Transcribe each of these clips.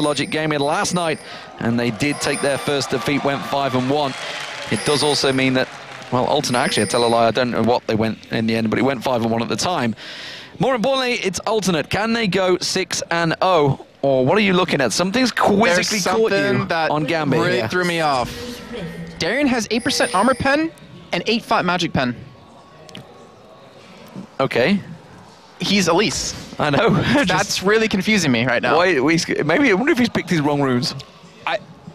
Logic Gaming last night, and they did take their first defeat, went 5-1. It does also mean that, well, Alternate, actually, I tell a lie, I don't know what they went in the end, but it went 5-1 at the time. More importantly, it's Alternate. Can they go 6-0? Or what are you looking at? Something's quizzically caught you that on Gambit. Really threw me off. Darian has 8% armor pen and 8-5 magic pen. Okay. He's Elise. I know. That's really confusing me right now. Maybe I wonder if he's picked his wrong runes.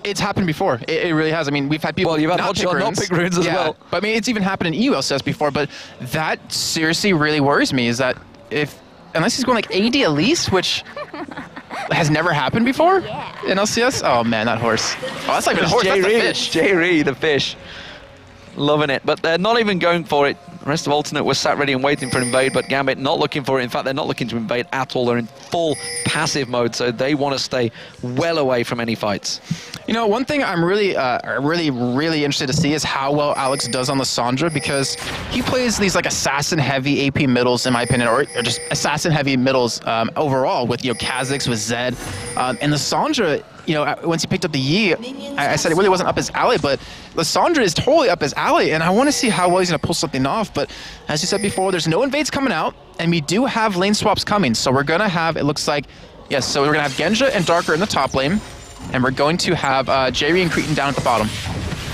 It's happened before. It really has. I mean, we've had people you've had not pick runes as well. But I mean, it's even happened in EU LCS before. But that seriously really worries me. Is that unless he's going like AD Elise, which has never happened before in LCS. Oh man, that horse. Oh, that's like a horse. That's the fish. J-Ree, the fish. Loving it, but they're not even going for it. The rest of Alternate was sat ready and waiting for invade, but Gambit not looking for it. In fact, they're not looking to invade at all. They're in full passive mode, so they want to stay well away from any fights. You know, one thing I'm really interested to see is how well Alex does on Lissandra, because he plays these like assassin-heavy AP middles, in my opinion, or just assassin-heavy middles overall with, you know, Kha'Zix, with Zed, and Lissandra. You know, once he picked up the Yi, I said it really wasn't up his alley, but Lissandra is totally up his alley, and I want to see how well he's going to pull something off. But as you said before, there's no invades coming out, and we do have lane swaps coming. So we're going to have, it looks like, yes, so we're going to have Genja and Darker in the top lane, and we're going to have J-Ree and Cretan down at the bottom.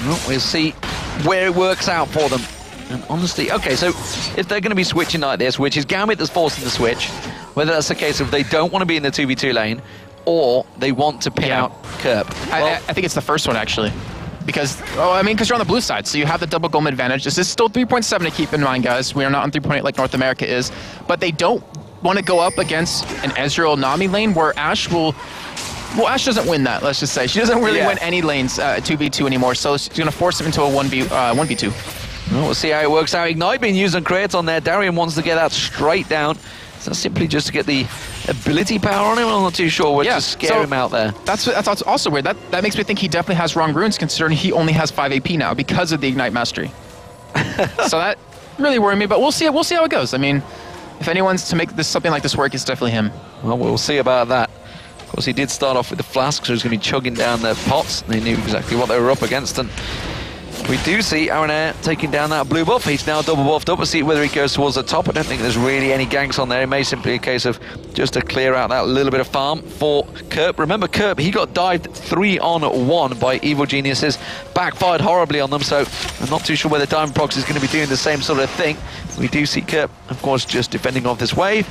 Well, we'll see where it works out for them. And honestly, okay, so if they're going to be switching like this, which is Gambit that's forcing the switch, whether that's the case of they don't want to be in the 2v2 lane, or they want to pin out Kerp. Well, I think it's the first one, actually. Because, because you're on the blue side, so you have the double gold advantage. This is still 3.7 to keep in mind, guys. We are not on 3.8 like North America is. But they don't want to go up against an Ezreal Nami lane where Ashe will... Well, Ashe doesn't win that, let's just say. She doesn't really win any lanes 2v2 anymore, so she's going to force him into a 1v2. Well, we'll see how it works out. Ignite being used on Kratos on there. Darian wants to get that straight down. So simply just to get the ability power on him. I'm not too sure. We'll just scare him out there. That's also weird. That makes me think he definitely has wrong runes, considering he only has 5 AP now because of the Ignite Mastery. So that really worried me, but we'll see how it goes. I mean, if anyone's to make something like this work, it's definitely him. Well, we'll see about that. Of course, he did start off with the flask, so he's going to be chugging down their pots. They knew exactly what they were up against, and we do see Aranea taking down that blue buff. He's now double buffed up. We'll see whether he goes towards the top. I don't think there's really any ganks on there. It may simply be a case of just to clear out that little bit of farm for Kerp. Remember, Kerp, he got dived 3-on-1 by Evil Geniuses. Backfired horribly on them, so I'm not too sure whether Diamond Prox is going to be doing the same sort of thing. We do see Kerp, of course, just defending off this wave.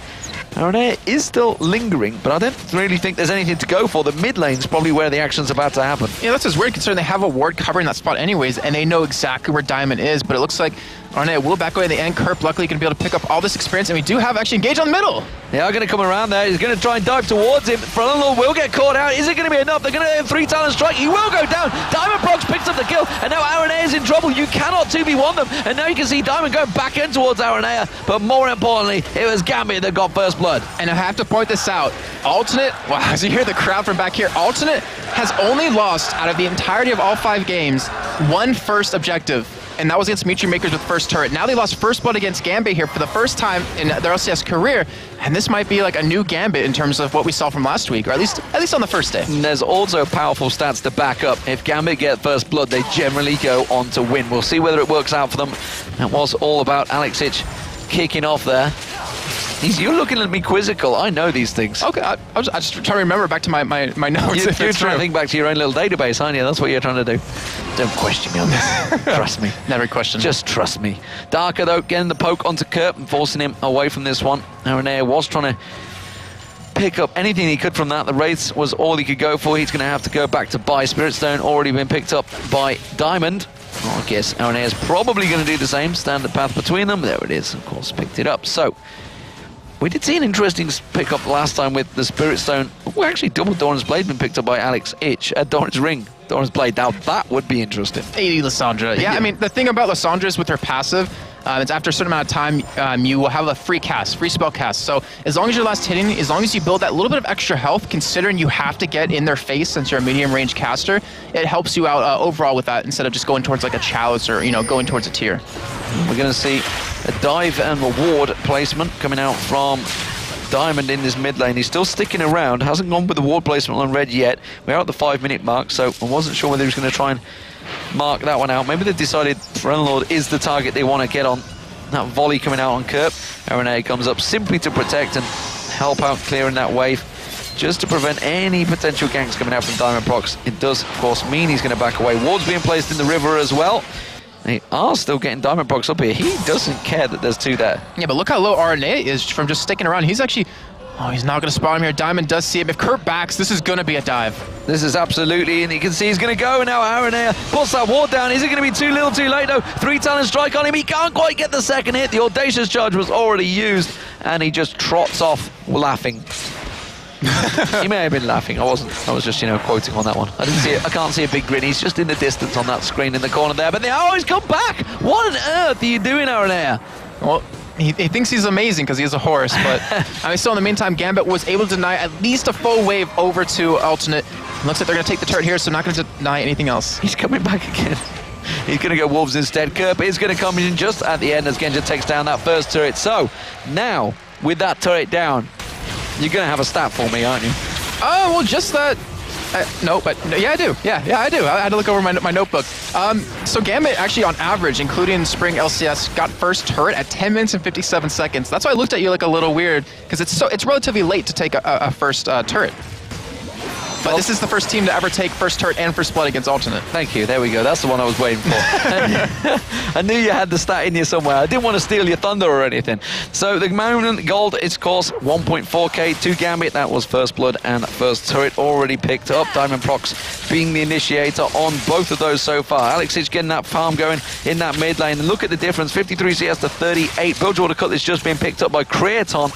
Aranea is still lingering, but I don't really think there's anything to go for. The mid lane's probably where the action's about to happen. Yeah, that's just weird considering they have a ward covering that spot anyways, and they know exactly where Diamond is, but it looks like Aranea will back away in the end. Kerp luckily going to be able to pick up all this experience, and we do have actually engage on the middle. They are going to come around there. He's going to try and dive towards him. Frontline will get caught out. Is it going to be enough? They're going to hit him 3 talent strike. He will go down. Diamond Prox picks up the kill, and now Aranea is in trouble. You cannot 2v1 them, and now you can see Diamond going back in towards Aranea, but more importantly, it was Gambit that got first blood. And I have to point this out. Alternate, wow, as you hear the crowd from back here, Alternate has only lost out of the entirety of all 5 games 1 first objective, and that was against Mitri Makers with first turret. Now they lost first blood against Gambit here for the first time in their LCS career, and this might be like a new Gambit in terms of what we saw from last week, or at least on the first day. And there's also powerful stats to back up. If Gambit get first blood, they generally go on to win. We'll see whether it works out for them. That was all about Alex Ich kicking off there. You're looking at me quizzical. I know these things. Okay, I just trying to remember back to my notes. You're trying to think back to your own little database, aren't you? That's what you're trying to do. Don't question me on this. Trust me. Never question. Just trust me. Darker, though, getting the poke onto Kerp and forcing him away from this one. Aranea was trying to pick up anything he could from that. The Wraiths was all he could go for. He's going to have to go back to buy. Spirit Stone already been picked up by Diamond. Well, I guess Aranea is probably going to do the same. Standard path between them. There it is. Of course, picked it up. So we did see an interesting pick-up last time with the Spirit Stone. Well, actually, double Doran's Blade been picked up by Alex Ich. Doran's Ring, Doran's Blade. Now, that would be interesting. 80 Lissandra. Yeah, I mean, the thing about Lissandra is with her passive, it's after a certain amount of time, you will have a free spell cast. So as long as you're last hitting, as long as you build that little bit of extra health, considering you have to get in their face since you're a medium range caster, it helps you out overall with that instead of just going towards like a chalice or, going towards a tier. We're going to see a dive and reward placement coming out from Diamond in this mid lane. He's still sticking around, hasn't gone with the ward placement on red yet. We're at the 5-minute mark, so I wasn't sure whether he was going to try and mark that one out. Maybe they've decided Lord is the target they want to get on. That volley coming out on Kerp. RNA comes up simply to protect and help out clearing that wave, just to prevent any potential ganks coming out from Diamond Prox. It does, of course, mean he's going to back away. Wards being placed in the river as well. They are still getting Diamond Prox up here. He doesn't care that there's two there. Yeah, but look how low RNA is from just sticking around. He's actually... Oh, he's not going to spot him here. Diamond does see him. If Kerp backs, this is going to be a dive. This is absolutely, and you can see he's going to go. Now Aranea puts that ward down. Is it going to be too little too late, though? 3 talent strike on him. He can't quite get the second hit. The Audacious Charge was already used, and he just trots off laughing. He may have been laughing. I wasn't. I was just, quoting on that one. I didn't see it. I can't see a big grin. He's just in the distance on that screen in the corner there. But they always come back. What on earth are you doing, Aranea? Well, he thinks he's amazing because he's a horse, but still in the meantime, Gambit was able to deny at least a full wave over to Alternate. Looks like they're going to take the turret here, so not going to deny anything else. He's coming back again. He's going to go Wolves instead. Kerp is going to come in just at the end as Genja takes down that first turret. So, now, with that turret down, you're going to have a stat for me, aren't you? Oh, well, just that... no, but yeah, I do. Yeah, I do. I had to look over my notebook. So Gambit actually, on average, including Spring LCS, got first turret at 10 minutes and 57 seconds. That's why I looked at you like a little weird, because it's relatively late to take a first turret. But this is the first team to ever take first turret and first blood against Alternate. Thank you. There we go. That's the one I was waiting for. I knew you had the stat in you somewhere. I didn't want to steal your thunder or anything. So the moment gold is, of course, 1.4k to Gambit. That was first blood and first turret already picked up. Diamond Prox being the initiator on both of those so far. Alex is getting that farm going in that mid lane. And look at the difference. 53 CS to 38. Bilgewater Cut is just being picked up by Creaton.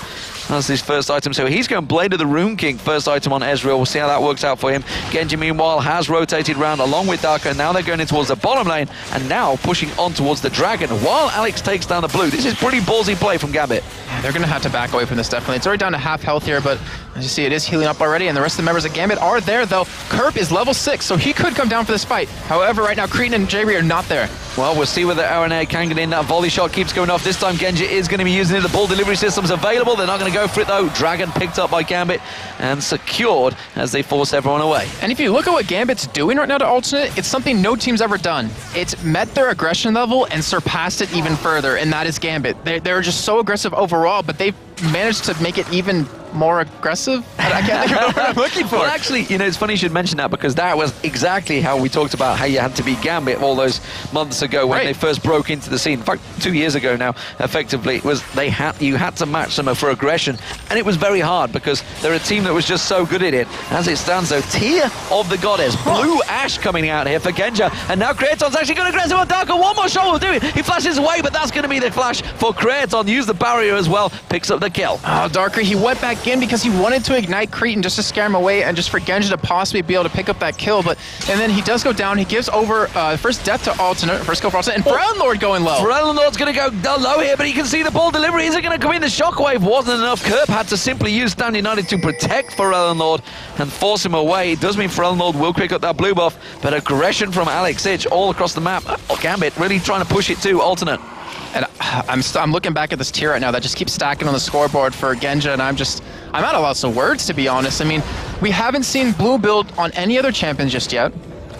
That's his first item. So he's going Blade of the Rune King, first item on Ezreal. We'll see how that works out for him. Genji, meanwhile, has rotated round along with Darko. Now they're going in towards the bottom lane and now pushing on towards the Dragon while Alex takes down the blue. This is pretty ballsy play from Gambit. Yeah, they're going to have to back away from this, definitely. It's already down to half health here, but as you see, it is healing up already, and the rest of the members of Gambit are there, though. Kerp is level 6, so he could come down for this fight. However, right now, Cretan and Jayri are not there. Well, we'll see whether RNA can get in. That volley shot keeps going off. This time, Genji is going to be using it. The ball delivery system's available. They're not going to go for it, though. Dragon picked up by Gambit and secured as they force everyone away. And if you look at what Gambit's doing right now to Alternate, it's something no team's ever done. It's met their aggression level and surpassed it even further, and that is Gambit. They're just so aggressive overall, but they've managed to make it even more aggressive? I can't think of what I'm looking for. Well, actually, it's funny you should mention that, because that was exactly how we talked about how you had to beat Gambit all those months ago when they first broke into the scene. In fact, 2 years ago now, effectively, it was you had to match them for aggression, and it was very hard because they're a team that was just so good at it. As it stands, though, Tear of the Goddess, Blue Ash coming out here for Genja, and now Creaton's actually going to aggressive on Darko. One more shot will do it. He flashes away, but that's going to be the flash for Creaton. Use the barrier as well, picks up the kill. Oh, Darker, he went back in because he wanted to ignite Cretan just to scare him away and just for Genja to possibly be able to pick up that kill, and then he does go down. He gives over first death to Alternate, first kill for Alternate, and Brown Lord going low. Brown Lord's going to go low here, but he can see the ball delivery. Is it going to come in? The shockwave wasn't enough. Kerp had to simply use Stand United to protect Pharrell Lord and force him away. It does mean Pharrell Lord will pick up that blue buff, but aggression from Alex Ich all across the map. Gambit really trying to push it to Alternate. And I'm looking back at this tier right now that just keeps stacking on the scoreboard for Genja, and I'm out of lots of words, to be honest. I mean, we haven't seen blue build on any other champions just yet.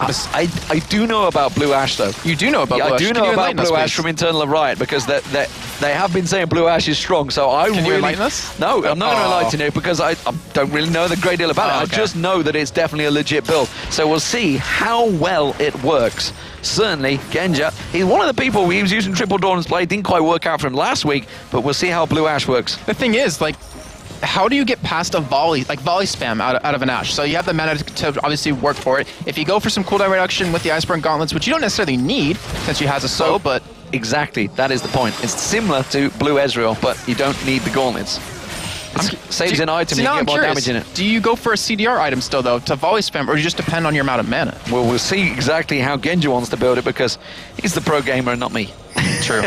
I do know about Blue Ash, though. You do know about Blue Ash? I do know about Blue Ash from internal of Riot, because they have been saying Blue Ash is strong, so Can you enlighten us? No, I'm not going to enlighten you, because I don't really know the great deal about it. I just know that it's definitely a legit build. So we'll see how well it works. Certainly, Genja, he's one of the people, he was using Triple Dawn's play, didn't quite work out for him last week, but we'll see how Blue Ash works. The thing is, how do you get past a volley spam out of an Ashe? So you have the mana to obviously work for it. If you go for some cooldown reduction with the Iceborne Gauntlets, which you don't necessarily need since you has a soul, but... Exactly, that is the point. It's similar to Blue Ezreal, but you don't need the Gauntlets. Saves an item, you get more damage in it. Do you go for a CDR item still, though, to volley spam, or do you just depend on your amount of mana? Well, we'll see exactly how Genja wants to build it, because he's the pro gamer and not me. True.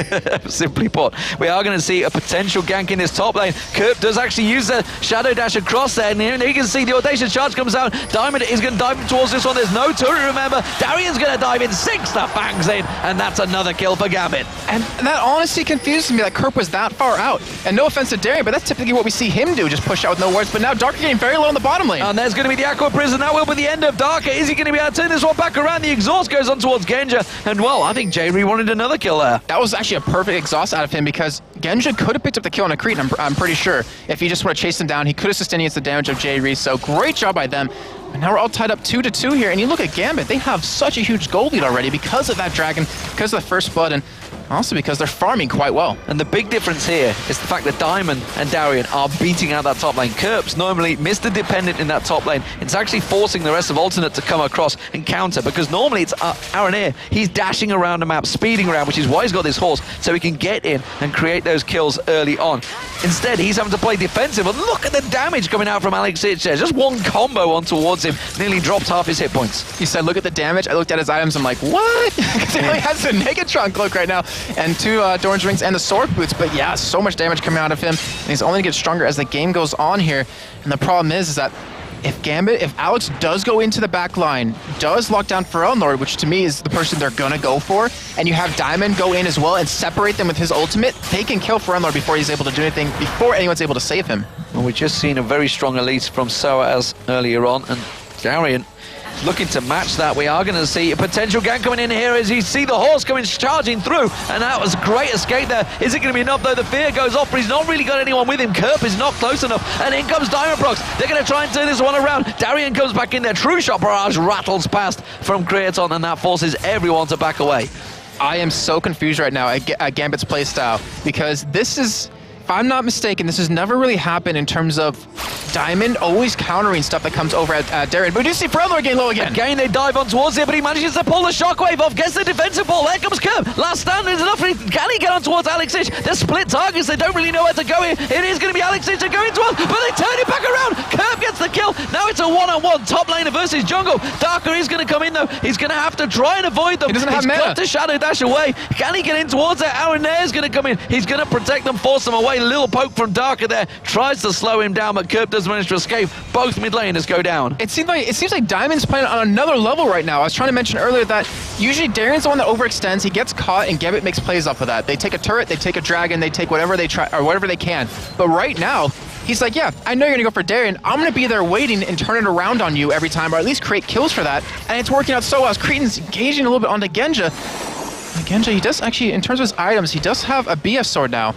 Simply put. We are going to see a potential gank in this top lane. Kerp does actually use the Shadow Dash across there, and you can see the Audacious Charge comes out. Diamond is going to dive towards this one. There's no turret, remember. Darian's going to dive in, sinks the fangs in, and that's another kill for Gambit. And that honestly confuses me that Kerp was that far out. And no offense to Darian, but that's typically what we see him do, just push out with no words. But now Darker getting very low in the bottom lane. And there's going to be the Aqua Prison. That will be the end of Darker. Is he going to be able to turn this one back around? The exhaust goes on towards Genja. And, well, I think J-Re wanted another kill there. That was actually a perfect exhaust out of him because Genja could have picked up the kill on a Cretan, I'm pretty sure. If he just would have chased him down, he could have sustained against the damage of J-Re. So great job by them. And now we're all tied up 2-2 here. And you look at Gambit, they have such a huge gold lead already because of that dragon, because of the first blood, and also because they're farming quite well. And the big difference here is the fact that Diamond and Darian are beating out that top lane. Kerp's normally Mr. Dependent in that top lane. It's actually forcing the rest of Alternate to come across and counter, because normally it's Aaron. He's dashing around the map, speeding around, which is why he's got this horse, so he can get in and create those kills early on. Instead, he's having to play defensive, and look at the damage coming out from Alex Hitch there. Just one combo on towards him, nearly dropped half his hit points. He said, look at the damage. I looked at his items, I'm like, what? Because he only has the Negatron cloak right now, and 2 Doran's rings and the sword boots, but yeah, so much damage coming out of him, and he's only going to get stronger as the game goes on here. And the problem is that if Alex does go into the back line, does lock down Pharrell Lord, which to me is the person they're gonna go for, and you have Diamond go in as well and separate them with his ultimate, they can kill Pharrell Lord before he's able to do anything, before anyone's able to save him. Well, we've just seen a very strong elite from Soaz earlier on, and Darian looking to match that. We are going to see a potential gank coming in here as you see the horse coming charging through, and that was a great escape there. Is it going to be enough though? The fear goes off, but he's not really got anyone with him. Kerp is not close enough, and in comes Diamond Prox. They're going to try and turn this one around. Darian comes back in there. True Shot Barrage rattles past from Creaton, and that forces everyone to back away. I am so confused right now at Gambit's playstyle, because this is, if I'm not mistaken, this has never really happened in terms of Diamond always countering stuff that comes over at Darian. But we do see Pharrell getting low again. Again, they dive on towards it, but he manages to pull the shockwave off, gets the defensive ball. There comes Kerp. Last stand is enough. Can he get on towards Alex Hitch? They're split targets. They don't really know where to go here. It is going to be Alex Hitch going towards, but they turn it back around. Kerp gets the kill. Now it's a one-on-one. Top laner versus jungle. Darker is going to come in, though. He's going to have to try and avoid them. He doesn't have mana. He's got to Shadow Dash away. Can he get in towards it? Aaron Nair is going to come in. He's going to protect them, force them away. A little poke from Darker there. Tries to slow him down, but Kerp does manage to escape. Both mid laners go down. It seems like Diamond's playing on another level right now. I was trying to mention earlier that usually Darian's the one that overextends. He gets caught, and Gambit makes plays off of that. They take a turret, they take a dragon, they take whatever they try or whatever they can. But right now, he's like, yeah, I know you're gonna go for Darian. I'm gonna be there waiting and turn it around on you every time, or at least create kills for that. And it's working out so well. Cretan's engaging a little bit onto Genja. And Genja, he does actually, in terms of his items, he does have a BF sword now.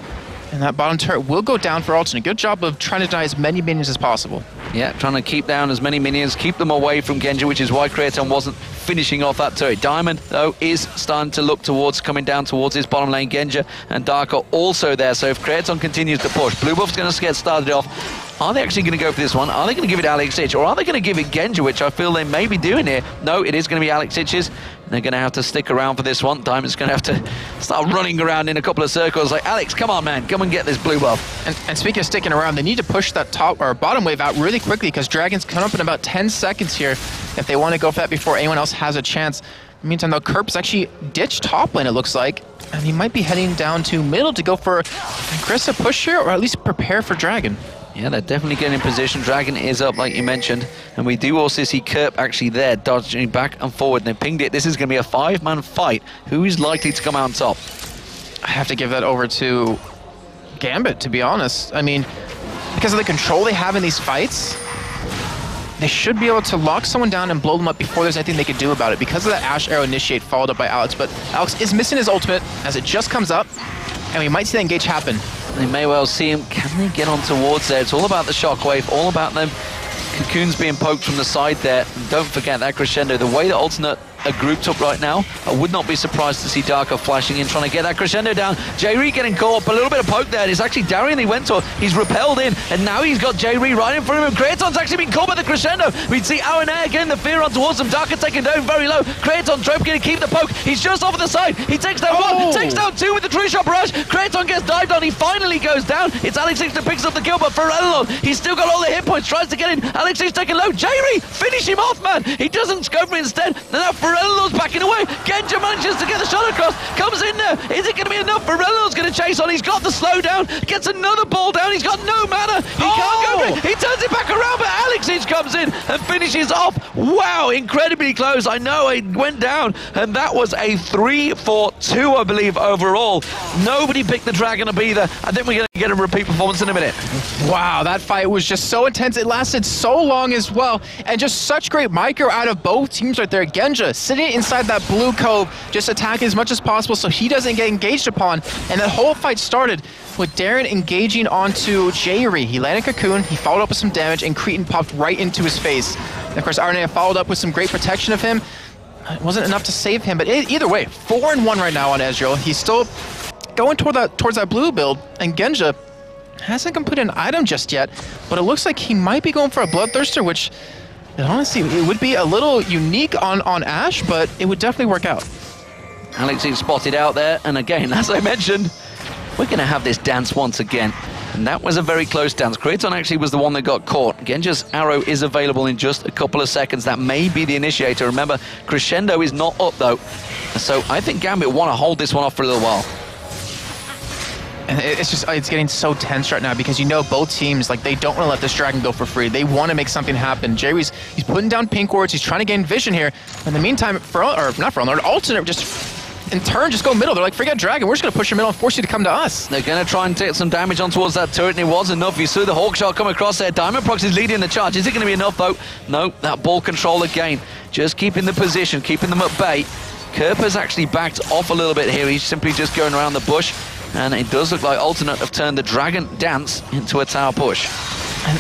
And that bottom turret will go down for Alternate. Good job of trying to deny as many minions as possible. Yeah, trying to keep down as many minions, keep them away from Genja, which is why Creaton wasn't finishing off that turret. Diamond, though, is starting to look towards, coming down towards his bottom lane. Genja and Darker also there. So if Creaton continues to push, Blue Buff's going to get started off. Are they actually going to go for this one? Are they going to give it Alex Hitch? Or are they going to give it Genja, which I feel they may be doing here? No, it is going to be Alex Hitch's. They're going to have to stick around for this one. Diamond's going to have to start running around in a couple of circles like, Alex, come on, man. Come and get this blue buff. And speaking of sticking around, they need to push that top or bottom wave out really quickly because Dragon's coming up in about 10 seconds here if they want to go for that before anyone else has a chance. In the meantime, though, Kerp's actually ditched top lane, it looks like. And he might be heading down to middle to go for an aggressive push here, or at least prepare for Dragon. Yeah, they're definitely getting in position. Dragon is up, like you mentioned. And we do also see Kerp actually there, dodging back and forward. And they pinged it. This is going to be a 5-man fight. Who is likely to come out on top? I have to give that over to Gambit, to be honest. I mean, because of the control they have in these fights, they should be able to lock someone down and blow them up before there's anything they could do about it. Because of that Ash Arrow initiate followed up by Alex. But Alex is missing his ultimate as it just comes up. And we might see that engage happen. They may well see him. Can they get on towards there? It's all about the shockwave, all about them. Cocoon's being poked from the side there. And don't forget that crescendo. The way that Alternate are grouped up right now, I would not be surprised to see Darker flashing in, trying to get that crescendo down. J-Re getting caught up, a little bit of poke there. It's actually Darian he went to. He's repelled in, and now he's got J-Re right in front of him. Creaton's actually been caught by the crescendo. We'd see Aaron Air getting the fear on towards him. Darker taken down very low. Creaton Trope going to keep the poke. He's just off the side. He takes down one, takes down two with the True Shot Barrage. Creaton gets dived on. He finally goes down. It's Alex Hitch that picks up the kill, but Pharrell, he's still got all the hit points. Tries to get in. Alex Hitch taking low. J-Re, finish him off, man. He doesn't scope him instead. Now Pharrell Ferelion's backing away. Genja manages to get the shot across, comes in there. Is it going to be enough? Ferelion's going to chase on. He's got the slowdown, gets another ball down. He's got no mana. He can't go for it. He turns it back around, but Alexich comes in and finishes off. Wow, incredibly close. I know it went down, and that was a 3-4-2, I believe, overall. Nobody picked the Dragon up either. I think we're going to get a repeat performance in a minute. Wow, that fight was just so intense. It lasted so long as well, and just such great micro out of both teams right there. Genja sitting inside that blue cove, just attacking as much as possible so he doesn't get engaged upon, and that whole fight started with Darren engaging onto Jayri. He landed Cocoon, he followed up with some damage, and Cretan popped right into his face. And of course, RNA followed up with some great protection of him. It wasn't enough to save him, but either way, 4-1 right now on Ezreal. He's still going towards that blue build, and Genja hasn't completed an item just yet, but it looks like he might be going for a Bloodthirster, which honestly, it would be a little unique on Ashe, but it would definitely work out. Alex is spotted out there, and again, as I mentioned, we're going to have this dance once again. And that was a very close dance. Kraton actually was the one that got caught. Genja's arrow is available in just a couple of seconds. That may be the initiator. Remember, Crescendo is not up, though. So I think Gambit want to hold this one off for a little while. And it's getting so tense right now because you know both teams, like, they don't want to let this Dragon go for free. They want to make something happen. Jerry's, he's putting down pink wards. He's trying to gain vision here. In the meantime, Alternate just in turn just go middle. They're like, forget Dragon, we're just going to push your middle and force you to come to us. They're going to try and take some damage on towards that turret, and it was enough. You saw the Hawk Shot come across there. Diamond Prox is leading the charge. Is it going to be enough, though? No, that ball control again. Just keeping the position, keeping them at bay. Kerper's actually backed off a little bit here. He's simply just going around the bush, and it does look like Alternate have turned the Dragon dance into a tower push. And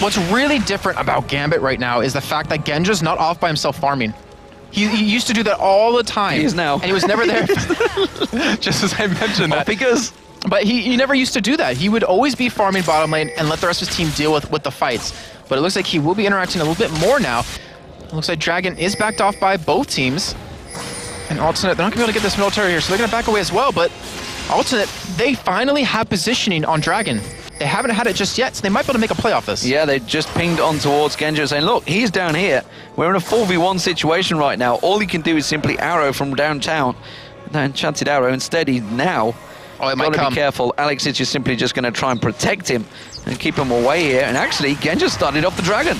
what's really different about Gambit right now is the fact that Genja's not off by himself farming. He used to do that all the time. He is now. And he was never there. Just as I mentioned that. Because... But he never used to do that. He would always be farming bottom lane and let the rest of his team deal with the fights. But it looks like he will be interacting a little bit more now. It looks like Dragon is backed off by both teams. And Alternate, they're not going to be able to get this military here, so they're going to back away as well. But Alternate, they finally have positioning on Dragon. They haven't had it just yet, so they might be able to make a play off this. Yeah, they just pinged on towards Genja saying, look, he's down here. We're in a 4v1 situation right now. All he can do is simply arrow from downtown. That enchanted arrow. Instead, he's now got to be careful. Alex is just simply just going to try and protect him and keep him away here. And actually, Genja started off the Dragon.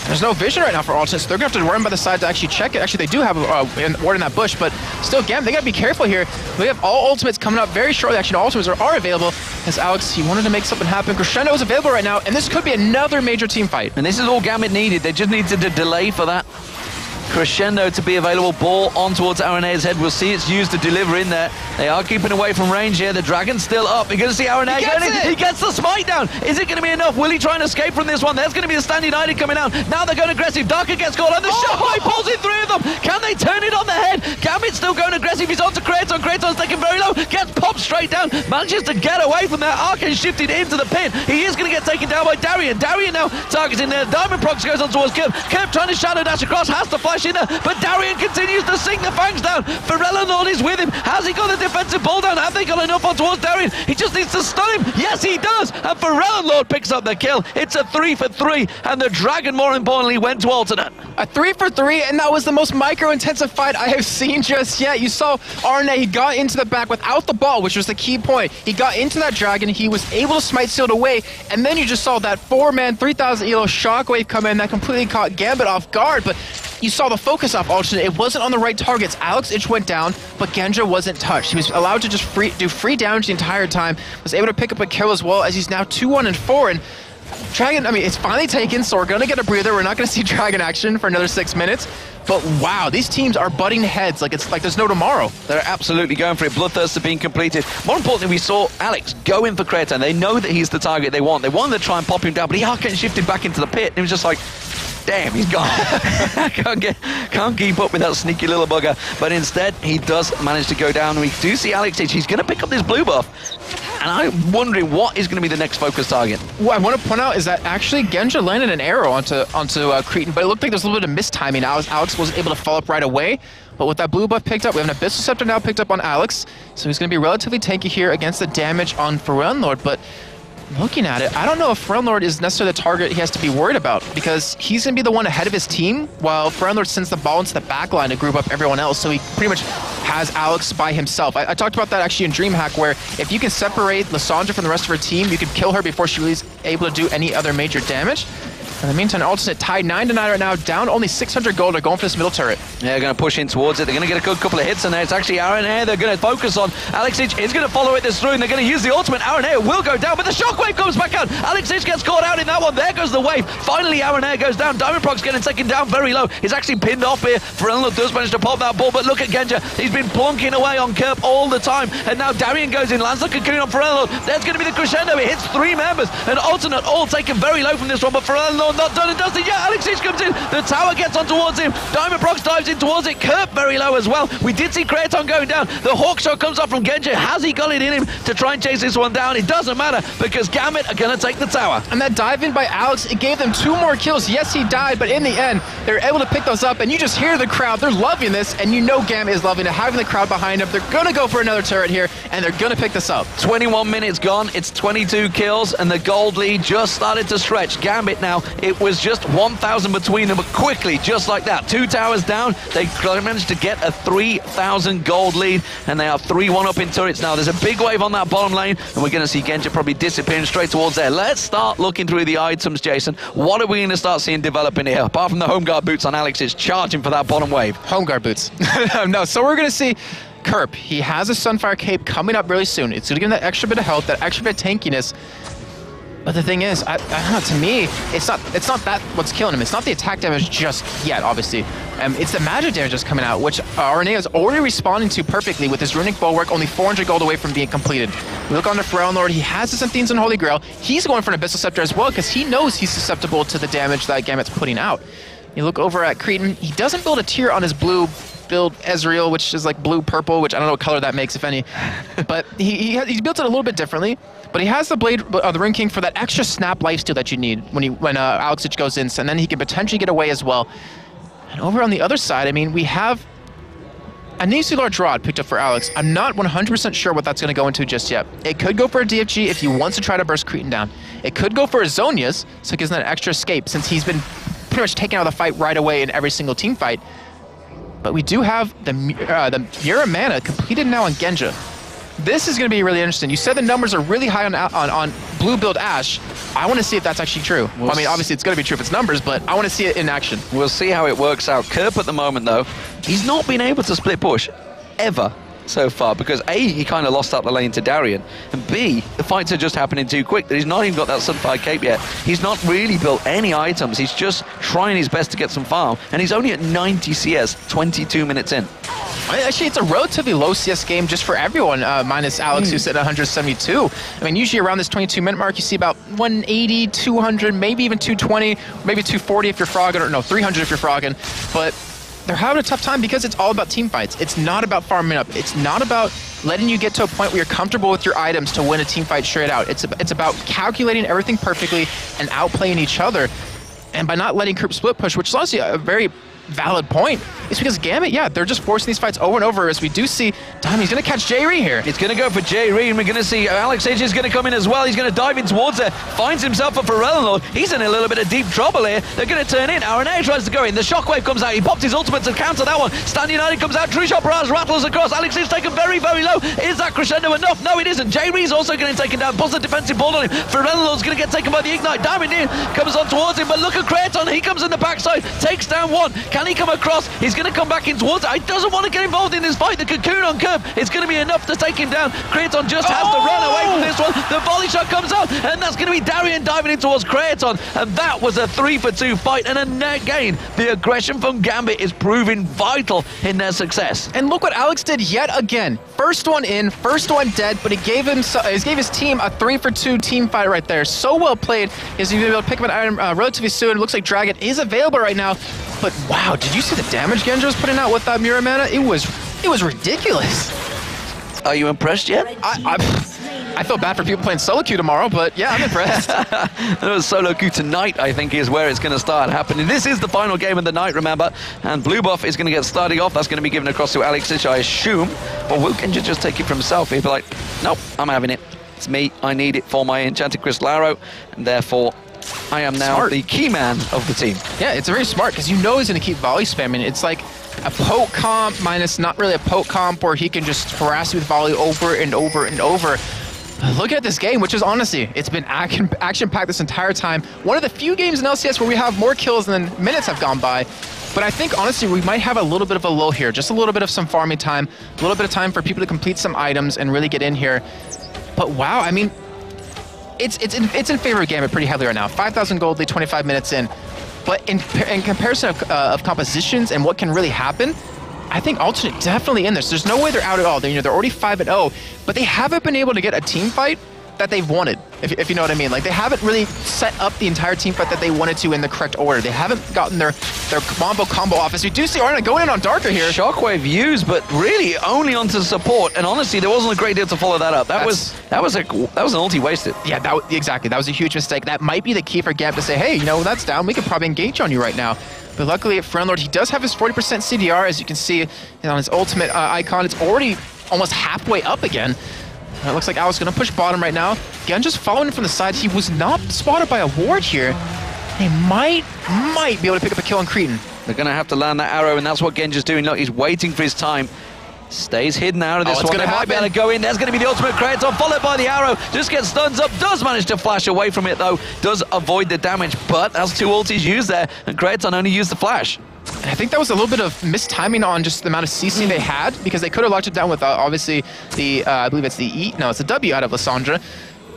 There's no vision right now for Alternate, so they're going to have to run by the side to actually check it. Actually, they do have a ward in that bush, but still, Gambit, they got to be careful here. We have all ultimates coming up very shortly. Actually, no, ultimates are available. As Alex, he wanted to make something happen. Crescendo is available right now, and this could be another major team fight. And this is all Gambit needed. They just needed to delay for that Crescendo to be available. Ball on towards Arena's head. We'll see it's used to deliver in there. They are keeping away from range here. The Dragon's still up. You're going to see Arena he gets the smite down. Is it going to be enough? Will he try and escape from this one? There's going to be a standing ID coming down. Now they're going aggressive. Darker gets caught, and the shockwave pulls in three of them. Can they turn it on the head? Gambit's still going aggressive. He's on to Kratos. Kratos taken very low. Gets popped straight down. Manages to get away from that. Arcane shifted into the pin. He is going to get taken down by Darian. Darian now targeting there. Diamond Prox goes on towards Kerp. Kerp trying to shadow dash across. Has to flash in there, but Darian continues to sink the fangs down. Ferelionord is with him. Has he got the defensive ball down? Have they got enough on towards Darian? He just needs to stun him. Yes, he does. And Ferelionord picks up the kill. It's a 3-for-3, and the Dragon, more importantly, went to Alternate. A 3-for-3, and that was the most micro-intensive fight I have seen just yet. You saw Arne, he got into the back without the ball, which was the key point. He got into that Dragon. He was able to smite sealed away, and then you just saw that 4-man, 3,000 elo shockwave come in that completely caught Gambit off guard, but you saw the focus off Alternate. It wasn't on the right targets. Alex Itch went down, but Genja wasn't touched. He was allowed to just do free damage the entire time, was able to pick up a kill as well, as he's now 2-1-4, and Dragon, I mean, it's finally taken, so we're going to get a breather. We're not going to see Dragon action for another 6 minutes, but wow, these teams are butting heads like it's like there's no tomorrow. They're absolutely going for it. Bloodthirster being completed. More importantly, we saw Alex go in for Kratos. They know that he's the target they want. They wanted to try and pop him down, but he arcane shifted back into the pit, and he was just like, damn, he's gone. can't keep up with that sneaky little bugger. But instead, he does manage to go down. We do see Alex Itch. He's going to pick up this blue buff. And I'm wondering what is going to be the next focus target. What I want to point out is that actually Genja landed an arrow onto Cretan, but it looked like there's a little bit of mistiming. Alex wasn't able to follow up right away. But with that blue buff picked up, we have an Abyssal Scepter now picked up on Alex. So he's going to be relatively tanky here against the damage on Ferelionord. But looking at it, I don't know if Friendlord is necessarily the target he has to be worried about, because he's going to be the one ahead of his team, while Friendlord sends the ball into the back line to group up everyone else, so he pretty much has Alex by himself. I talked about that actually in DreamHack, where if you can separate Lysandra from the rest of her team, you can kill her before she really is able to do any other major damage. In the meantime, alternate tied 9-9 right now, down only 600 gold. They're going for this middle turret. Yeah, they're going to push in towards it. They're going to get a good couple of hits in there. It's actually Aaron Air they're going to focus on. Alexic is going to follow it this through, and they're going to use the ultimate. Aaron Air will go down, but the shockwave comes back out. Alexic gets caught out in that one. There goes the wave. Finally, Aaron Air goes down. Diamondprox getting taken down very low. He's actually pinned off here. Ferello does manage to pop that ball, but look at Genja. He's been plunking away on Kerp all the time, and now Darian goes in, lands the cocoon on Ferello. There's going to be the crescendo. It hits 3 members, and alternate all taken very low from this one, but Ferello not done and dusted. Yeah, Alexic comes in. The tower gets on towards him. Diamondprox dives in towards it. Kerp very low as well. We did see Kraton going down. The hawk shot comes up from Genja. Has he got it in him to try and chase this one down? It doesn't matter, because Gambit are going to take the tower. And that dive in by Alex, it gave them 2 more kills. Yes, he died, but in the end, they were able to pick those up, and you just hear the crowd. They're loving this, and you know Gambit is loving it, having the crowd behind him. They're going to go for another turret here, and they're going to pick this up. 21 minutes gone. It's 22 kills, and the gold lead just started to stretch. Gambit now, it was just 1,000 between them, but quickly, just like that, 2 towers down, they managed to get a 3,000 gold lead, and they are 3-1 up in turrets now. There's a big wave on that bottom lane, and we're going to see Genja probably disappearing straight towards there. Let's start looking through the items, Jason. What are we going to start seeing developing here? Apart from the home guard boots on Alex, is charging for that bottom wave. Home guard boots. No, so we're going to see Kerp. He has a Sunfire Cape coming up really soon. It's going to give him that extra bit of health, that extra bit of tankiness. But the thing is, I don't know, to me, it's not that what's killing him. It's not the attack damage just yet, obviously. It's the magic damage that's coming out, which RNA is already responding to perfectly with his Runic Bulwark, only 400 gold away from being completed. We look on to Ferelnord. He has his Anthenes and Holy Grail. He's going for an Abyssal Scepter as well, because he knows he's susceptible to the damage that Gambit's putting out. You look over at Cretan. He doesn't build a tier on his blue build Ezreal, which is like blue-purple, which I don't know what color that makes, if any. But he built it a little bit differently. But he has the Blade, the Rune King for that extra snap lifesteal that you need when Alexic goes in, and then he can potentially get away as well. And over on the other side, I mean, we have a Nisi Large Rod picked up for Alex. I'm not 100% sure what that's going to go into just yet. It could go for a DFG if he wants to try to burst Cretan down. It could go for a Zonia's, so it gives him that extra escape, since he's been pretty much taken out of the fight right away in every single team fight. But we do have the Mura Mana completed now on Genja. This is going to be really interesting. You said the numbers are really high on blue build Ashe. I want to see if that's actually true. Well, I mean, obviously it's going to be true if it's numbers, but I want to see it in action. We'll see how it works out. Kerp at the moment, though, he's not been able to split push ever so far, because A, he kind of lost out the lane to Darian, and B, the fights are just happening too quick that he's not even got that Sunfire Cape yet. He's not really built any items. He's just trying his best to get some farm, and he's only at 90 CS, 22 minutes in. Actually, it's a relatively low CS game just for everyone, minus Alex, who's at 172. I mean, usually around this 22-minute mark, you see about 180, 200, maybe even 220, maybe 240 if you're frogging, or no, 300 if you're frogging. But they're having a tough time because it's all about team fights. It's not about farming up. It's not about letting you get to a point where you're comfortable with your items to win a team fight straight out. It's about calculating everything perfectly and outplaying each other. And by not letting Kerp split push, which is honestly a very valid point, it's because Gambit, yeah, they're just forcing these fights over and over, as we do see He's going to catch J-Ree here. He's going to go for J-Ree, and we're going to see Alex H is going to come in as well. He's going to dive in towards her, finds himself a Ferelnord. He's in a little bit of deep trouble here. They're going to turn in. RNA tries to go in. The shockwave comes out. He popped his ultimate to counter that one. Stand United comes out. True Shot Barrage rattles across. Alex is taken very, very low. Is that crescendo enough? No, it isn't. J-Ree's also getting taken down. Pulls the defensive ball on him. Ferelnord's going to get taken by the Ignite. Diamond in, comes on towards him, but look at Kraton. He comes in the backside, takes down one. Can he come across? He's going to come back in towards it. He doesn't want to get involved in this fight. The cocoon on Kerp is going to be enough to take him down. Kraton just has to run away from this one. The volley shot comes out, and that's going to be Darian diving in towards Kraton. And that was a 3-for-2 fight and a net gain. The aggression from Gambit is proving vital in their success. And look what Alex did yet again. First one in, first one dead, but he gave his team a 3-for-2 team fight right there. So well played. He's going to be able to pick up an item relatively soon. It looks like Dragon is available right now. But wow, did you see the damage Genja was putting out with that Mura Mana? It was ridiculous. Are you impressed yet? I feel bad for people playing solo queue tomorrow, but yeah, I'm impressed. Solo queue tonight, I think, is where it's going to start happening. This is the final game of the night, remember, and Blue Buff is going to get starting off. That's going to be given across to Alexic, I assume. Or will Genja just take it for himself? He'll be like, nope, I'm having it. It's me. I need it for my Enchanted Crystal Arrow, and therefore I am now the key man of the team. Yeah, it's very smart because you know he's going to keep volley spamming. It's like a poke comp minus not really a poke comp where he can just harass you with volley over and over and over. Look at this game, which is honestly, it's been action-packed this entire time. One of the few games in LCS where we have more kills than minutes have gone by. But I think, honestly, we might have a little bit of a lull here. Just a little bit of some farming time, a little bit of time for people to complete some items and really get in here. But wow, I mean, it's in favor of Gambit pretty heavily right now. 5,000 gold lead, 25 minutes in. But in comparison of compositions and what can really happen, I think Alternate definitely in this. There's no way they're out at all. They're already 5-0, but they haven't been able to get a team fight that they've wanted, if you know what I mean. Like, they haven't really set up the entire team fight that they wanted to in the correct order. They haven't gotten their combo off. As we do see Arna going in on Darker here. Shockwave used, but really only onto support. And honestly, there wasn't a great deal to follow that up. That was an ulti wasted. Yeah, exactly. That was a huge mistake. That might be the key for Gambit to say, hey, you know, that's down. We could probably engage on you right now. But luckily at Friendlord, he does have his 40% CDR, as you can see on his ultimate icon. It's already almost halfway up again. It looks like Alex going to push bottom right now. Again, just following him from the side. He was not spotted by a ward here. He might be able to pick up a kill on Cretan. They're going to have to land that arrow, and that's what Genji's doing. Look, he's waiting for his time. Stays hidden out of this one. They might be able to go in. There's going to be the ultimate Kratos, followed by the arrow. Just gets stuns up. Does manage to flash away from it, though. Does avoid the damage, but that's 2 ultis used there, and Kratos only used the flash. And I think that was a little bit of mistiming on just the amount of CC they had, because they could have locked it down with obviously the, I believe it's the E, no, it's the W out of Lissandra.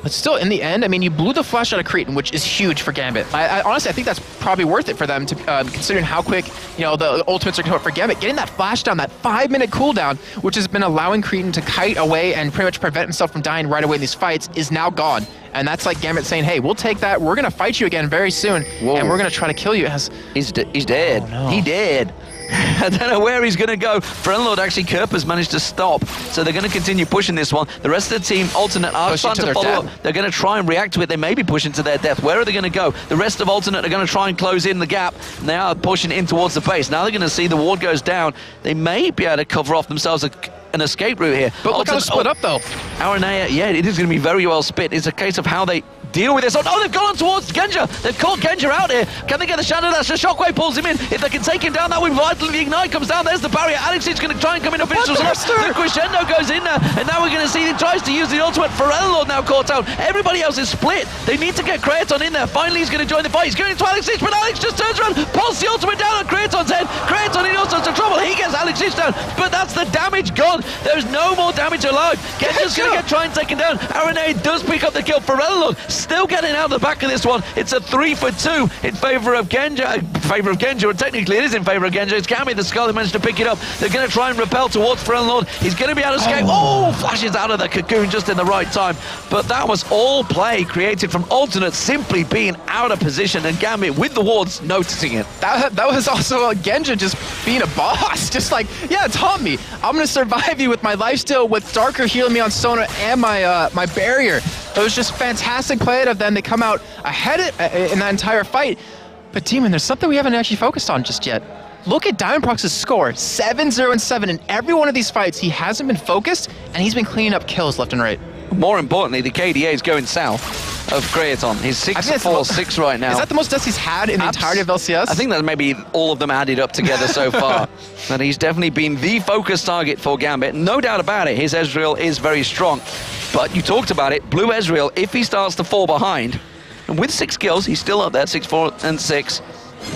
But still, in the end, I mean, you blew the flash out of Cretan, which is huge for Gambit. Honestly, I think that's probably worth it for them, to considering how quick, you know, the ultimates are coming up for Gambit. Getting that flash down, that 5-minute cooldown, which has been allowing Cretan to kite away and pretty much prevent himself from dying right away in these fights, is now gone. And that's like Gambit saying, hey, we'll take that. We're going to fight you again very soon. Whoa. And we're going to try to kill you. He's dead. Oh, no. He dead. I don't know where he's going to go. Friendlord, actually, Kerper's managed to stop. So they're going to continue pushing this one. The rest of the team, Alternate, are trying to follow up. They're going to try and react to it. They may be pushing to their death. Where are they going to go? The rest of Alternate are going to try and close in the gap. And they are pushing in towards the base. Now they're going to see the ward goes down. They may be able to cover off themselves an escape route here. But look how it's split up, though. Aranea, yeah, it is going to be very well split. It's a case of how they deal with this. Oh, no, they've gone on towards Genja. They've caught Genja out here. Can they get the Shadow Dash? The Shockwave pulls him in. If they can take him down, that would be vital. The Ignite comes down. There's the barrier. Alex is going to try and come in and finish us off. The Crescendo goes in there, and now we're going to see he tries to use the ultimate. Lord now caught out. Everybody else is split. They need to get Kraton in there. Finally, he's going to join the fight. He's going into Alex, but Alex just turns around, pulls the ultimate down on Kraton's head. Kraton in all sorts of trouble. He gets Alex down, but that's the damage gone. There's no more damage allowed. Genja's going to get try and taken down. Aranea does pick up the kill. Lord still getting out of the back of this one. It's a 3-for-2 in favor of Genja. Or technically it is in favor of Genja. It's Gambit the Skull that managed to pick it up. They're going to try and repel towards Lord. He's going to be able to escape. Oh, flashes out of the cocoon just in the right time. But that was all play created from Alternate simply being out of position, and Gambit with the wards noticing it. That was also Genja just being a boss. Just like, yeah, taunt me. I'm going to survive you with my lifesteal, with Darker healing me on Sona and my barrier. It was just fantastic play out of them. They come out ahead in that entire fight. But Demon, there's something we haven't actually focused on just yet. Look at Diamondprox's score, 7-0-7. In every one of these fights, he hasn't been focused, and he's been cleaning up kills left and right. More importantly, the KDA is going south of Kraton. He's 6-4-6 right now. Is that the most deaths he's had in the entirety of LCS? I think that maybe all of them added up together so far. But he's definitely been the focus target for Gambit. No doubt about it, his Ezreal is very strong. But you talked about it, Blue Ezreal, if he starts to fall behind, and with 6 kills, he's still up there, 6-4-6.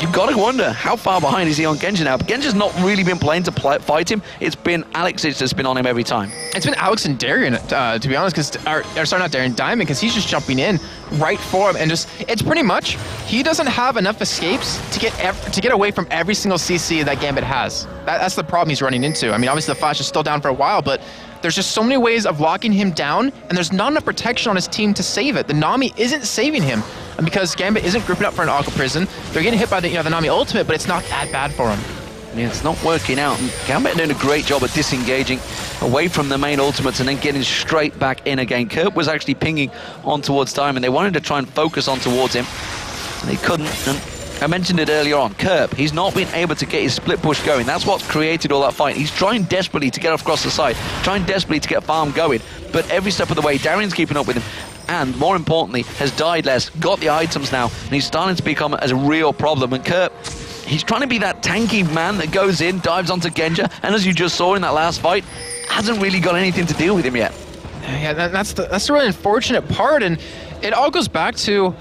You've got to wonder, how far behind is he on Genji now? But Genji's not really been playing to fight him. It's been Alex that's been on him every time. It's been Alex and Darian, to be honest, sorry, not Darian, Diamond, because he's just jumping in right for him, and just, it's pretty much, he doesn't have enough escapes to get away from every single CC that Gambit has. That's the problem he's running into. I mean, obviously the flash is still down for a while, but there's just so many ways of locking him down, and there's not enough protection on his team to save it. The Nami isn't saving him, and because Gambit isn't grouping up for an Aqua Prison, they're getting hit by the Nami ultimate, but it's not that bad for him. Yeah, it's not working out. Gambit doing a great job of disengaging away from the main ultimates and then getting straight back in again. Kurt was actually pinging on towards Diamond. They wanted to try and focus on towards him. They couldn't, and I mentioned it earlier on, Kerp, he's not been able to get his split push going. That's what's created all that fight. He's trying desperately to get across the side, trying desperately to get farm going, but every step of the way, Darian's keeping up with him, and more importantly, has died less, got the items now, and he's starting to become a real problem. And Kerp, he's trying to be that tanky man that goes in, dives onto Genja, and as you just saw in that last fight, hasn't really got anything to deal with him yet. Yeah, that's the really unfortunate part, and it all goes back to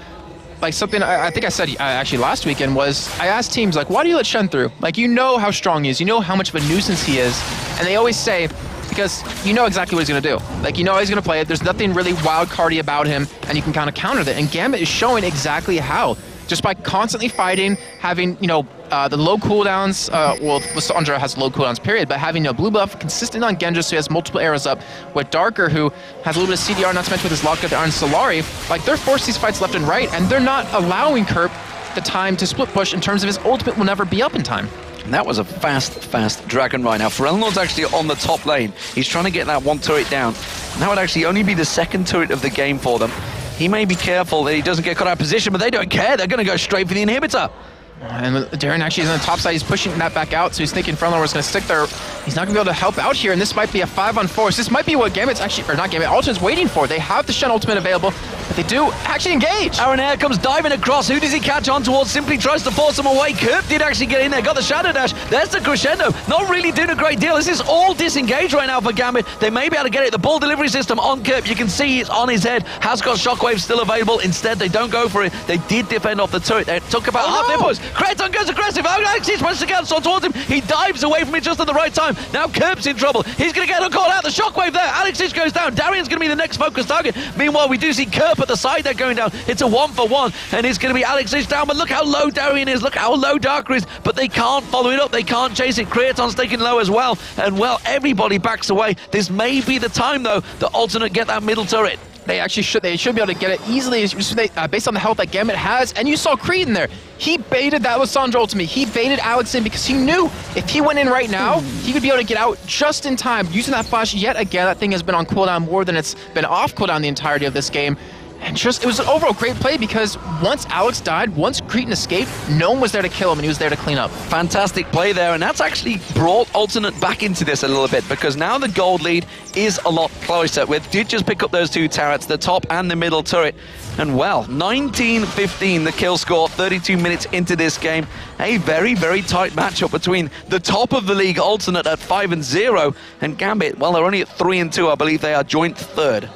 like something I think I said actually last weekend was I asked teams like, why do you let Shen through? Like, you know how strong he is, you know how much of a nuisance he is, and they always say, because you know exactly what he's going to do. Like, you know how he's going to play it, there's nothing really wild cardy about him, and you can kind of counter that, and Gambit is showing exactly how. Just by constantly fighting, having, you know, the low cooldowns, well, Lissandra has low cooldowns, period, but having a blue buff consistent on Genja, so he has multiple arrows up, with Darker, who has a little bit of CDR, not to mention with his lockup on Solari, like, they're forcing these fights left and right, and they're not allowing Kerp the time to split push in terms of his ultimate will never be up in time. And that was a fast Dragon right now. Ferelnor's actually on the top lane. He's trying to get that one turret down. And that would actually only be the second turret of the game for them. He may be careful that he doesn't get caught out of position, but they don't care. They're going to go straight for the inhibitor. And Darren actually is on the top side. He's pushing that back out, so he's thinking Ferelnor was going to stick there. He's not going to be able to help out here, and this might be a 5-on-4. So this might be what Gambit's actually, or not Gambit, Ultimate's waiting for. They have the Shen ultimate available, but they do actually engage. Air comes diving across. Who does he catch on towards? Simply tries to force him away. Kerp did actually get in there, got the Shadow Dash. There's the crescendo. Not really doing a great deal. This is all disengaged right now for Gambit. They may be able to get it. The ball delivery system on Kerp, you can see it's on his head. Has got Shockwave still available. Instead, they don't go for it. They did defend off the turret. They took about half their push. Kraton goes aggressive. Alexis wants to get towards him. He dives away from it just at the right time. Now Kerp's in trouble. He's going to get a call out. The Shockwave there. Alexis goes down. Darian's going to be the next focus target. Meanwhile, we do see Kerp at the side there going down. It's a 1-for-1, and it's going to be Alexis down. But look how low Darian is. Look how low Darker is. But they can't follow it up. They can't chase it. Kraton's taking low as well. And, well, everybody backs away. This may be the time, though, the alternate get that middle turret. They should be able to get it easily based on the health that Gambit has. And you saw Creed in there. He baited that Lissandra ultimate. He baited Alex in because he knew if he went in right now, he would be able to get out just in time. Using that flash yet again, that thing has been on cooldown more than it's been off cooldown the entirety of this game. And just, it was an overall great play because once Alex died, once Cretan escaped, no one was there to kill him and he was there to clean up. Fantastic play there, and that's actually brought Alternate back into this a little bit because now the gold lead is a lot closer. We did just pick up those two turrets, the top and the middle turret. And well, 19-15 the kill score, 32 minutes into this game. A very tight matchup between the top of the league, Alternate at 5-0, and Gambit, well, they're only at 3-2. I believe they are joint third.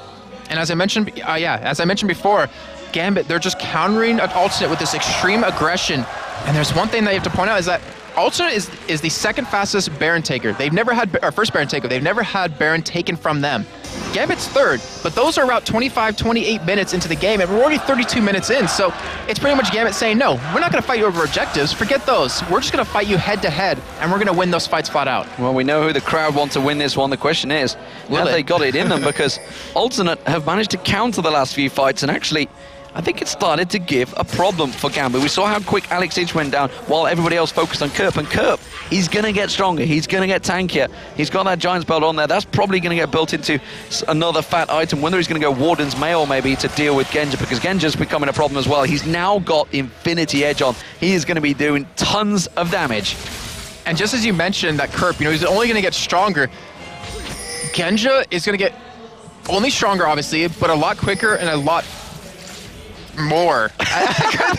And as I mentioned, as I mentioned before, Gambit, they're just countering an Alternate with this extreme aggression. And there's one thing that you have to point out is that Alternate is the second fastest Baron taker. They've never had, or first Baron taker, they've never had Baron taken from them. Gambit's third, but those are about 25, 28 minutes into the game, and we're already 32 minutes in, so it's pretty much Gambit saying, no, we're not going to fight you over objectives, forget those. We're just going to fight you head-to-head, and we're going to win those fights flat out. Well, we know who the crowd want to win this one. The question is, have they got it in them? Because Alternate have managed to counter the last few fights, and actually, I think it started to give a problem for Gambit. We saw how quick Alex H went down while everybody else focused on Kerp. And Kerp, he's going to get stronger. He's going to get tankier. He's got that Giant's Belt on there. That's probably going to get built into another fat item. Whether he's going to go Warden's Mail maybe to deal with Genja, because Genja's becoming a problem as well. He's now got Infinity Edge on. He is going to be doing tons of damage. And just as you mentioned that Kerp, you know, he's only going to get stronger. Genja is going to get only stronger, obviously, but a lot quicker and a lot more. I can't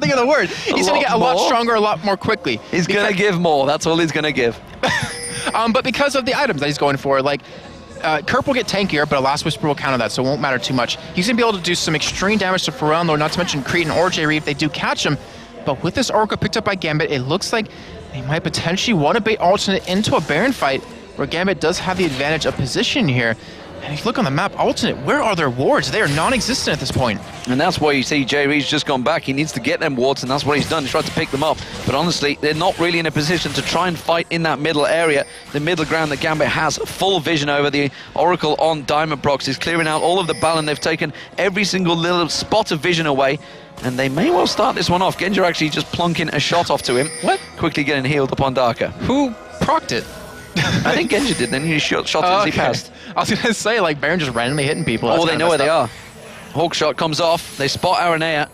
think of the word. He's going to get a lot stronger, a lot more quickly. He's going to give more. That's all he's going to give. But because of the items that he's going for, like, Kerp will get tankier, but a Last Whisper will counter that, so it won't matter too much. He's going to be able to do some extreme damage to Ferelnor, not to mention Cretan or J-Reef if they do catch him. But with this Oracle picked up by Gambit, it looks like they might potentially want to bait Alternate into a Baron fight, where Gambit does have the advantage of position here. And if you look on the map, Alternate, where are their wards? They are non-existent at this point. And that's why you see Jay Reed's just gone back. He needs to get them wards, and that's what he's done. He's tried to pick them up. But honestly, they're not really in a position to try and fight in that middle area. The middle ground that Gambit has full vision over. The Oracle on Diamond Prox is clearing out all of the Balan. They've taken every single little spot of vision away. And they may well start this one off. Genja actually just plunking a shot off to him. What? Quickly getting healed upon Darker. Who procced it? I think Genja did, then he shot it as he passed. I was going to say, like, Baron just randomly hitting people. Oh, they know where they are. Hawk shot comes off. They spot Aranea.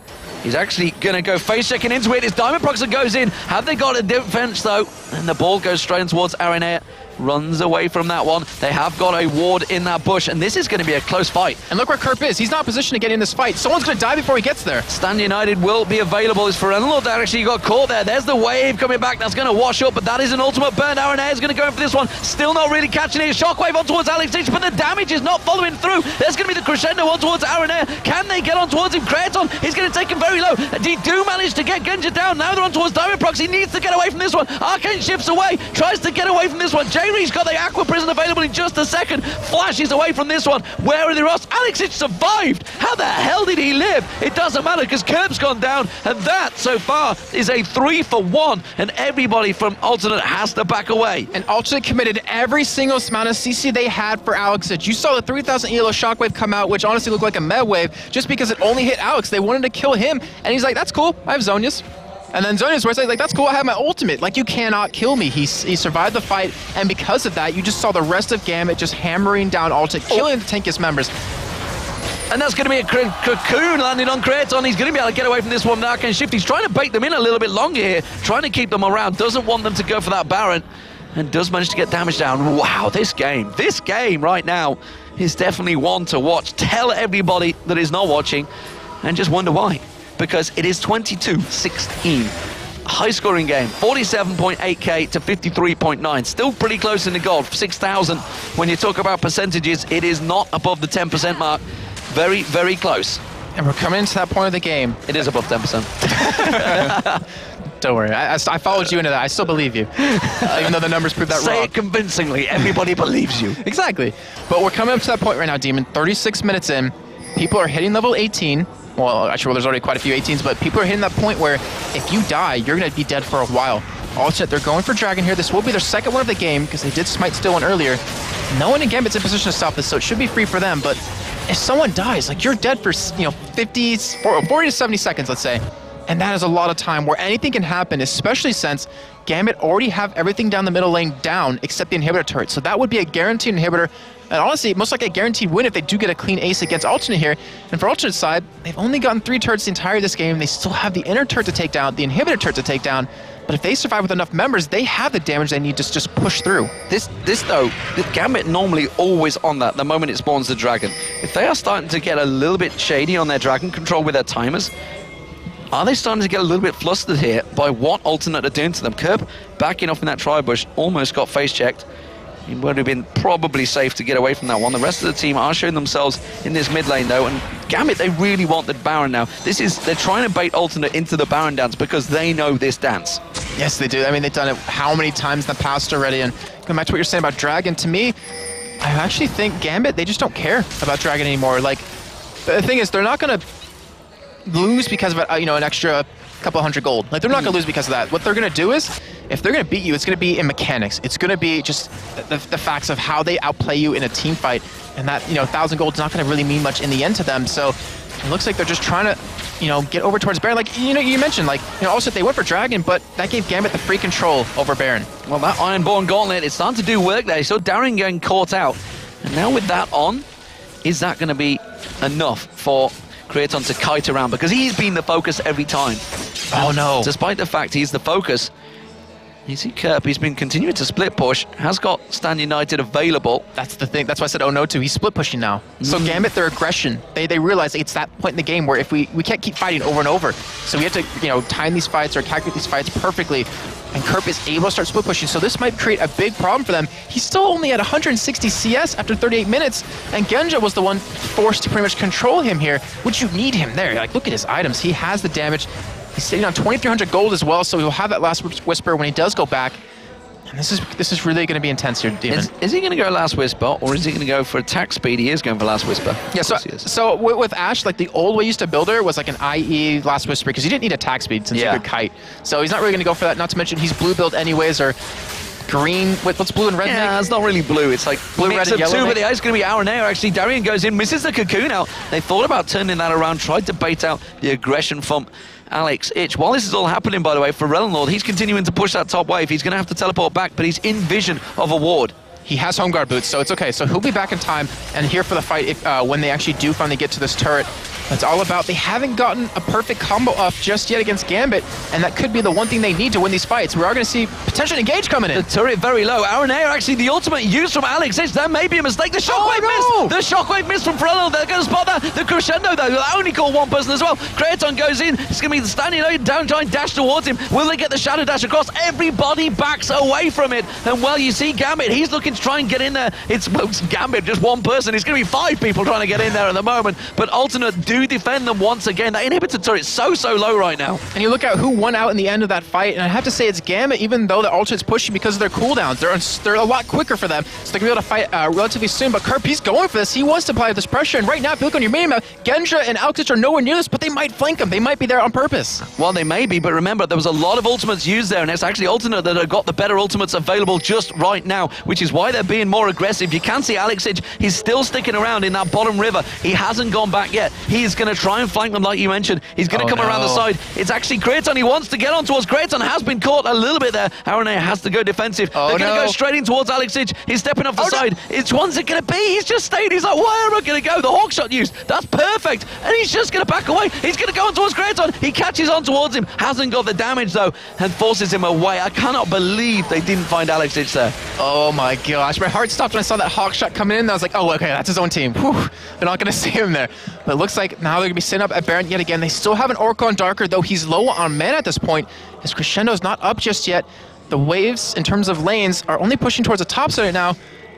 He's actually going to go face checking into it. It's Diamond Proxy goes in. Have they got a defense though? And the ball goes straight in towards Aranea. Runs away from that one. They have got a ward in that bush, and this is going to be a close fight. And look where Kerp is. He's not positioned to get in this fight. Someone's going to die before he gets there. Stand United will be available. It's for Renlord that actually got caught there. There's the wave coming back. That's going to wash up, but that is an ultimate burn. Aranea is going to go in for this one. Still not really catching it. Shockwave on towards Alex H, but the damage is not following through. There's going to be the crescendo on towards Aranea. Can they get on towards him? Kraton is going to take him very low. They do manage to get Genja down. Now they're on towards Diamond Prox. He needs to get away from this one. Arcane shifts away. Tries to get away from this one. J-Ree's got the Aqua Prison available in just a second. Flashes away from this one. Where are the Ross? Alexic survived. How the hell did he live? It doesn't matter because Kerp's gone down, and that so far is a 3-for-1, and everybody from Alternate has to back away. And Alternate committed every single amount of CC they had for Alexic. You saw the 3000 ELO Shockwave come out, which honestly looked like a med wave just because it only hit Alex. They wanted to kill him, and he's like, that's cool, I have Zonias. And then Zonia's where it's like, that's cool, I have my ultimate. Like, you cannot kill me. He survived the fight, and because of that, you just saw the rest of Gambit just hammering down Alternate, killing the tankiest members. And that's going to be a cocoon landing on Kraton. He's going to be able to get away from this one with Arcane Shift. He's trying to bait them in a little bit longer here, trying to keep them around, doesn't want them to go for that Baron, and does manage to get damage down. Wow, this game right now is definitely one to watch. Tell everybody that is not watching and just wonder why. Because it is 22-16. High-scoring game, 47.8k to 53.9. Still pretty close in the goal, 6,000. When you talk about percentages, it is not above the 10% mark. Very, very close. And we're coming into that point of the game. It is above 10%. Don't worry, I followed you into that. I still believe you, even though the numbers prove that wrong. Say it convincingly. Everybody believes you. Exactly. But we're coming up to that point right now, Demon. 36 minutes in. People are hitting level 18. Well, actually, there's already quite a few 18s, but people are hitting that point where if you die, you're going to be dead for a while. Alternate, they're going for Dragon here. This will be their second one of the game because they did smite still one earlier. No one in Gambit's in position to stop this, so it should be free for them. But if someone dies, like, you're dead for 40 to 70 seconds, let's say. And that is a lot of time where anything can happen, especially since Gambit already have everything down the middle lane down except the inhibitor turret. So that would be a guaranteed inhibitor. And honestly, most likely a guaranteed win if they do get a clean ace against Alternate here. And for Alternate side, they've only gotten 3 turrets the entire this game. They still have the inner turret to take down, the inhibitor turret to take down. But if they survive with enough members, they have the damage they need to just push through. This though, the Gambit normally always on that the moment it spawns the Dragon. If they are starting to get a little bit shady on their Dragon control with their timers, are they starting to get a little bit flustered here by what Alternate are doing to them? Kerp backing off in that tri-bush, almost got face checked. It would have been probably safe to get away from that one. The rest of the team are showing themselves in this mid lane though, and Gambit, they really want the Baron now. They're trying to bait Alternate into the Baron dance because they know this dance. Yes, they do. I mean, they've done it how many times in the past already, and going back to what you're saying about Dragon, to me, I actually think Gambit, they just don't care about Dragon anymore. Like, the thing is, they're not going to lose because of an extra couple hundred gold. Like, they're not going to lose because of that. What they're going to do is, if they're going to beat you, it's going to be in mechanics. It's going to be just the facts of how they outplay you in a team fight, and that 1,000 gold is not going to really mean much in the end to them. So it looks like they're just trying to get over towards Baron. Like, you mentioned, like, also they went for Dragon, but that gave Gambit the free control over Baron. Well, that Ironborn Gauntlet, it's starting to do work there. So Darren getting caught out, and now with that on, is that going to be enough for Kraton to kite around? Because he's been the focus every time. Oh no. Despite the fact he's the focus, you see Kerp, he's been continuing to split push, has got Stand United available. That's the thing, that's why I said oh no to, he's split pushing now. So Gambit, their aggression, they realize it's that point in the game where if we can't keep fighting over and over. So we have to, time these fights or calculate these fights perfectly. And Kerp is able to start split pushing, so this might create a big problem for them. He's still only at 160 CS after 38 minutes, and Genja was the one forced to pretty much control him here, which you need him there. Like, look at his items. He has the damage. He's sitting on 2,300 gold as well, so he'll have that last whisper when he does go back. And this is really going to be intense here, Demon. Is he going to go last whisper, or is he going to go for attack speed? He is going for last whisper. Yeah, so with Ashe, like, the old way you used to build her was like an IE last whisper, because you didn't need attack speed since you could kite. So he's not really going to go for that, not to mention he's blue build anyways, or green. What's blue and red? Yeah, it's not really blue. It's like blue, red, and yellow. But it's going to be Aranea. Actually, Darien goes in, misses the cocoon out. They thought about turning that around, tried to bait out the aggression from Alex Ich. While this is all happening, by the way, for Relnord, he's continuing to push that top wave. He's going to have to teleport back, but he's in vision of a ward. He has home guard boots, so it's okay. So he'll be back in time and here for the fight if when they actually do finally get to this turret. It's all about they haven't gotten a perfect combo off just yet against Gambit, and that could be the one thing they need to win these fights. We are going to see potentially Engage coming in. The turret very low. Aranea actually the ultimate used from Alex. That may be a mistake. The shockwave missed. The shockwave missed from Ferrello. They're going to spot that. The crescendo though, they'll only call one person as well. Kraton goes in. It's going to be the standing down giant dash towards him. Will they get the shadow dash across? Everybody backs away from it. And well, you see Gambit. He's looking to try and get in there. It's Gambit, just one person. It's going to be 5 people trying to get in there at the moment. But Alternate do defend them once again. That inhibitor turret's so low right now. And you look at who won out in the end of that fight, and I have to say it's Gambit, even though the Alternate's pushing because of their cooldowns. They're a lot quicker for them, so they're going to be able to fight relatively soon. But Kerp, he's going for this. He wants to apply this pressure, and right now, if you look on your minimap, Genja and Alcatraz are nowhere near this, but they might flank him. They might be there on purpose. Well, they may be, but remember, there was a lot of ultimates used there, and it's actually Alternate that have got the better ultimates available just right now, which is why they're being more aggressive. You can see Alexich, he's still sticking around in that bottom river. He hasn't gone back yet. He's going to try and flank them like you mentioned. He's going to come around the side. It's actually Kraton. He wants to get on towards Kraton. Has been caught a little bit there. Aranea has to go defensive. They're going to go straight in towards Alexich. He's stepping off the side. Which one's it going to be? He's just stayed. He's like, where am I going to go? The hawk shot used. That's perfect. And he's just going to back away. He's going to go on towards Kraton. He catches on towards him. Hasn't got the damage though and forces him away. I cannot believe they didn't find Alexich there. Oh my gosh. My heart stopped when I saw that hawk shot coming in. I was like, oh, okay, that's his own team. Whew. They're not going to see him there. But it looks like now they're going to be sitting up at Baron yet again. They still have an Oracle on Darker, though he's low on mana at this point. His Crescendo's not up just yet. The waves, in terms of lanes, are only pushing towards the top side now.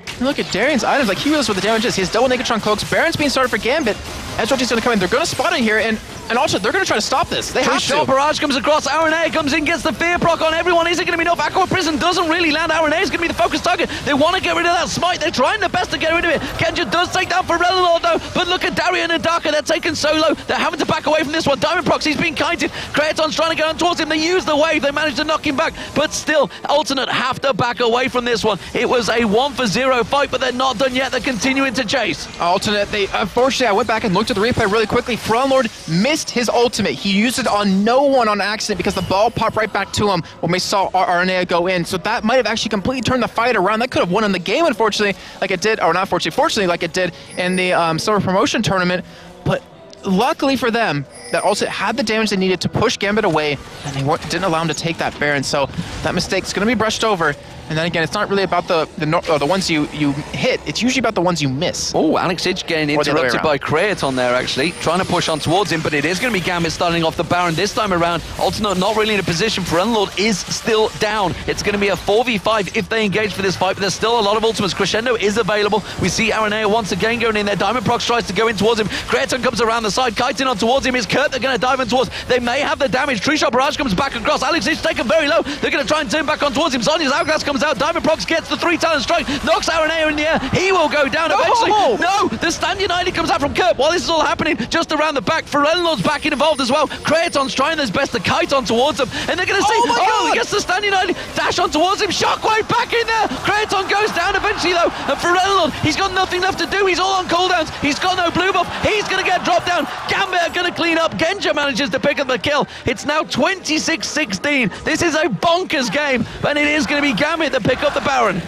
And look at Darian's items, like he knows what the damage is. He has double Negatron cloaks. Baron's being started for Gambit. SRG's going to come in. They're going to spot in here, and also they're going to try to stop this. They have to. Barrage comes across. Aranea comes in, gets the fear proc on everyone. Is it going to be enough? Aqua Prison doesn't really land. Aranea is going to be the focus target. They want to get rid of that smite. They're trying their best to get rid of it. Genja does take down Ferrello though, but look at Darian and Darker. They're taken so low. They're having to back away from this one. Diamond Prox, he's being kited. Kraton's trying to get on towards him. They use the wave. They managed to knock him back, but still, Alternate have to back away from this one. It was a 1-for-0 fight, but they're not done yet. They're continuing to chase. Alternate, unfortunately, I went back and looked at the replay really quickly. Frontlord missed his ultimate. He used it on no one on accident because the ball popped right back to him when we saw Aranea go in. So that might have actually completely turned the fight around. That could have won in the game, unfortunately, like it did, or not fortunately, like it did in the summer promotion tournament. But luckily for them, that also had the damage they needed to push Gambit away, and they didn't allow him to take that Baron. So that mistake's going to be brushed over. And then again, it's not really about the ones you hit. It's usually about the ones you miss. Oh, Alexich getting interrupted by Kraton there, actually. Trying to push on towards him, but it is going to be Gambit starting off the Baron this time around. Alternate not really in a position. Ferelnlord is still down. It's going to be a 4v5 if they engage for this fight, but there's still a lot of ultimates. Crescendo is available. We see Aranea once again going in there. Diamond Prox tries to go in towards him. Kraton comes around the side. Kiting on towards him. Is Kurt they're going to dive in towards. They may have the damage. Tree Shot Barrage comes back across. Alexich taken very low. They're going to try and turn back on towards him. Sonya's Hourglass comes out. Diamond Prox gets the 3-talent strike, knocks Aranea in the air. He will go down eventually. No, the stand united comes out from Kurt while this is all happening just around the back. Ferelnlord's back involved as well. Kraton's trying his best to kite on towards him, and they're going to see, he gets the stand united, dash on towards him, Shockwave back in there. Kraton goes down eventually though, and Ferelnlord, he's got nothing left to do. He's all on cooldowns. He's got no blue buff. He's going to get dropped down. Gambit are going to clean up. Genja manages to pick up the kill. It's now 26-16. This is a bonkers game, and it is going to be Gambit that pick up the Baron.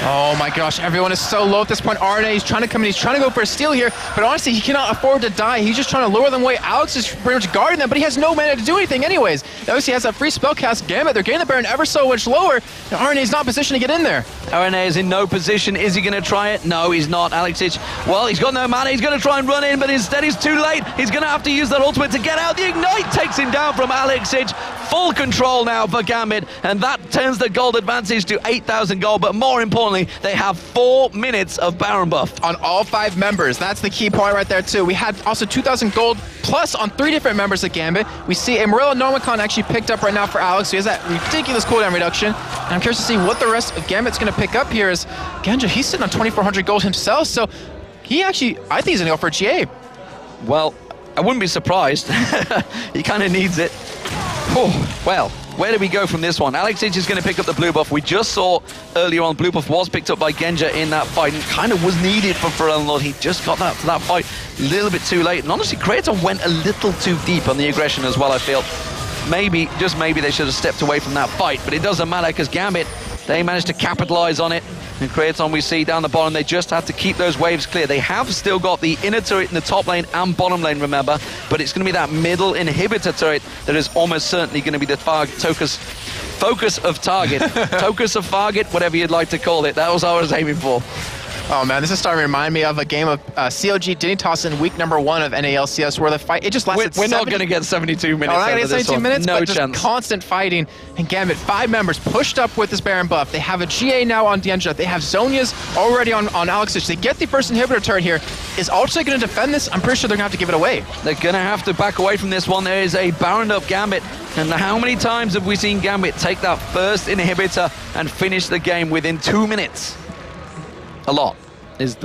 Oh my gosh, everyone is so low at this point. Arne, he's trying to come in, he's trying to go for a steal here, but honestly, he cannot afford to die. He's just trying to lure them away. Alex is pretty much guarding them, but he has no mana to do anything anyways. Obviously, he has that free spell cast Gambit. They're getting the Baron ever so much lower, and Arne is not positioned to get in there. Arne is in no position. Is he going to try it? No, he's not. Alexich, well, he's got no mana. He's going to try and run in, but instead he's too late. He's going to have to use that ultimate to get out. The Ignite takes him down from Alexich. Full control now for Gambit, and that turns the gold advantage to 8,000 gold, but more importantly, they have 4 minutes of Baron buff. On all 5 members, that's the key point right there too. We had also 2,000 gold plus on 3 different members of Gambit. We see Amarillo Nomicon actually picked up right now for Alex, so he has that ridiculous cooldown reduction. And I'm curious to see what the rest of Gambit's going to pick up here. Is Genja, he's sitting on 2,400 gold himself, so he actually, I think he's going to go for GA. Well, I wouldn't be surprised. He kind of needs it. Oh, well, where do we go from this one? Alexich is going to pick up the blue buff. We just saw earlier on, blue buff was picked up by Genja in that fight and kind of was needed for Ferelnlord. He just got that for that fight a little bit too late. And honestly, Kraton went a little too deep on the aggression as well, I feel. Maybe, just maybe, they should have stepped away from that fight, but it doesn't matter because Gambit, They managed to capitalize on it, and Kraton, we see down the bottom, they just have to keep those waves clear. They have still got the inner turret in the top lane and bottom lane, remember, but it's going to be that middle inhibitor turret that is almost certainly going to be the focus of target. Focus of target, whatever you'd like to call it. That was what I was aiming for. Oh man, this is starting to remind me of a game of COG Dignitas in week number 1 of NALCS where the fight, it just lasted We're not going to get 72 minutes. We're not going to get 72 minutes, no but chance. Just constant fighting. And Gambit, 5 members pushed up with this Baron buff. They have a GA now on Genja. They have Zhonya's already on Alexis. They get the first inhibitor turret here. Is Ultra going to defend this? I'm pretty sure they're going to have to give it away. They're going to have to back away from this one. There is a Baron up Gambit. And how many times have we seen Gambit take that first inhibitor and finish the game within 2 minutes? A lot. I was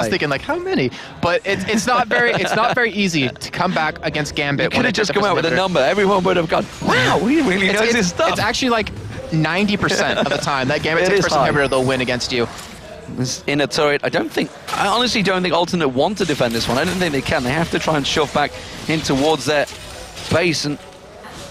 thinking like how many, but it's not very easy to come back against Gambit. You could have just come out with a number. Everyone would have gone, wow, he really knows his stuff. It's actually like 90% of the time that Gambit takes first inhibitor, they'll win against you. This inner turret, I honestly don't think Alternate want to defend this one. I don't think they can. They have to try and shove back in towards their base. And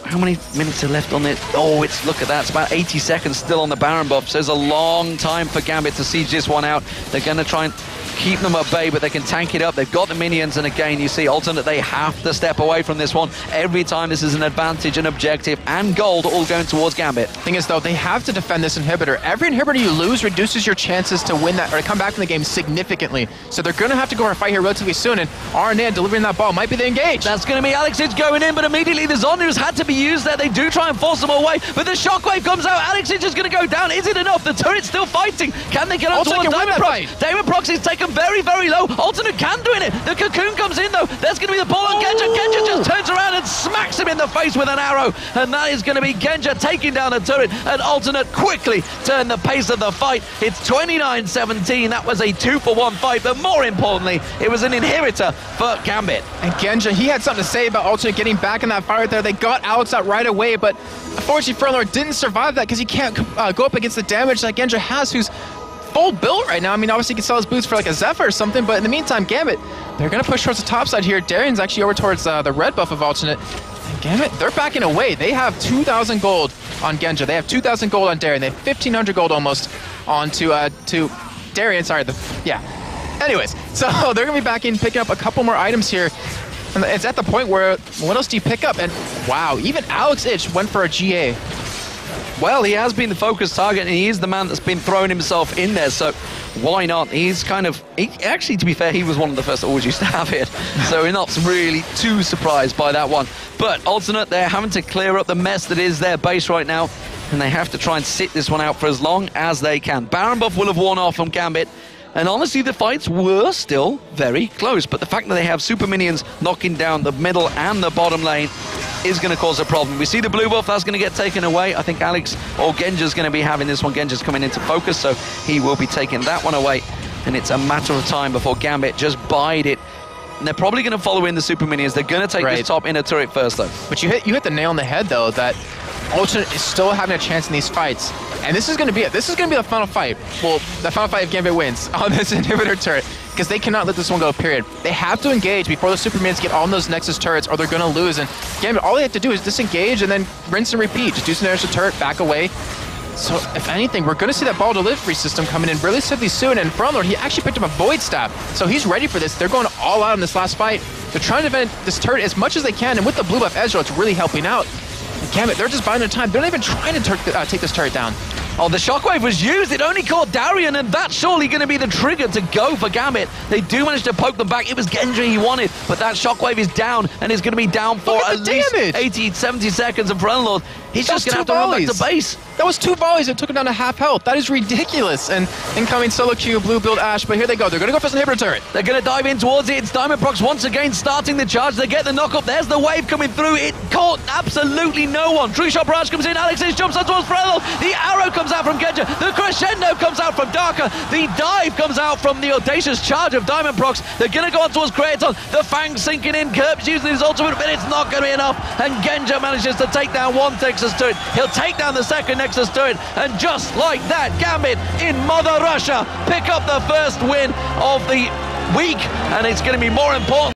how many minutes are left on it? Oh, look at that. It's about 80 seconds still on the Baron buff. So there's a long time for Gambit to siege this one out. They're going to try and keep them at bay, but they can tank it up. They've got the minions, and again, you see Alternate, they have to step away from this one. Every time this is an advantage, an objective, and gold all going towards Gambit. Thing is, though, they have to defend this inhibitor. Every inhibitor you lose reduces your chances to win that or to come back from the game significantly. So they're going to have to go for a fight here relatively soon, and RNA delivering that ball might be the engage. That's going to be Alex Itch going in, but immediately the Zhonya's had to be used there. They do try and force them away, but the shockwave comes out. Alex Itch is going to go down. Is it enough? The turret's still fighting. Can they get on towards Diamond Prox? Diamond Prox is taken very, very low. Alternate can do it. The cocoon comes in though. There's going to be the ball on Genja. Genja just turns around and smacks him in the face with an arrow. And that is going to be Genja taking down the turret. And Alternate quickly turned the pace of the fight. It's 29-17. That was a 2-for-1 fight. But more importantly, it was an inhibitor for Gambit. And Genja, he had something to say about Alternate getting back in that fight right there. They got Alex out right away. But unfortunately, Fernlord didn't survive that because he can't go up against the damage that Genja has, who's full build right now. I mean, obviously he can sell his boots for like a Zephyr or something, but in the meantime, Gambit, they're going to push towards the top side here. Darian's actually over towards the red buff of Alternate. And Gambit, they're backing away. They have 2,000 gold on Genja. They have 2,000 gold on Darian. They have 1,500 gold almost on to Darian. Sorry, anyways, so they're going to be back in, picking up a couple more items here. And it's at the point where, what else do you pick up? And wow, even Alex Itch went for a GA. Well, he has been the focus target, and he is the man that's been throwing himself in there, so why not? He's actually, to be fair, he was one of the first that always used to have it, so we're not really too surprised by that one. But Alternate, they're having to clear up the mess that is their base right now, and they have to try and sit this one out for as long as they can. Baron buff will have worn off from Gambit, and honestly, the fights were still very close, but the fact that they have super minions knocking down the middle and the bottom lane is going to cause a problem. We see the blue buff, that's going to get taken away. I think Alex or Genja's going to be having this one. Genja's coming into focus, so he will be taking that one away. And it's a matter of time before Gambit just bide it. And they're probably going to follow in the super minions. They're going to take this top inner turret first, though. But you hit the nail on the head, though, that Alternate is still having a chance in these fights. And this is going to be it. This is going to be the final fight. Well, the final fight if Gambit wins on this inhibitor turret, because they cannot let this one go, period. They have to engage before the super minions get on those Nexus turrets, or they're going to lose. And Gambit, all they have to do is disengage and then rinse and repeat. Just do some extra turret, back away. So, if anything, we're going to see that ball delivery system coming in relatively soon. And Fronlord, he actually picked up a Void Staff, so he's ready for this. They're going all out in this last fight. They're trying to defend this turret as much as they can, and with the blue buff Ezreal, it's really helping out. And Gambit, they're just buying their time. They're not even trying to take this turret down. Oh, the shockwave was used. It only caught Darian, and that's surely going to be the trigger to go for Gambit. They do manage to poke them back. It was Genji he wanted, but that shockwave is down, and is going to be down for at least 80, 70 seconds. And Fronlord, he's just going to have to run back to base. That was 2 volleys that took him down to half health. That is ridiculous. And incoming solo queue, blue build Ashe, but here they go. They're going to go for some inhibitor turret. They're going to dive in towards it. It's Diamond Prox once again starting the charge. They get the knock up. There's the wave coming through. It caught absolutely no one. True Shot Barrage comes in. Alex Itch jumps on towards Fronlord. The arrow comes out from Genja. The crescendo comes out from Darker. The dive comes out from the audacious charge of Diamond Prox. They're going to go on towards Kraton. The Fang sinking in. Kirp's using his ultimate, but it's not going to be enough. And Genja manages to take down one Nexus turret. He'll take down the second Nexus turret. And just like that, Gambit in Mother Russia pick up the first win of the week. And it's going to be more important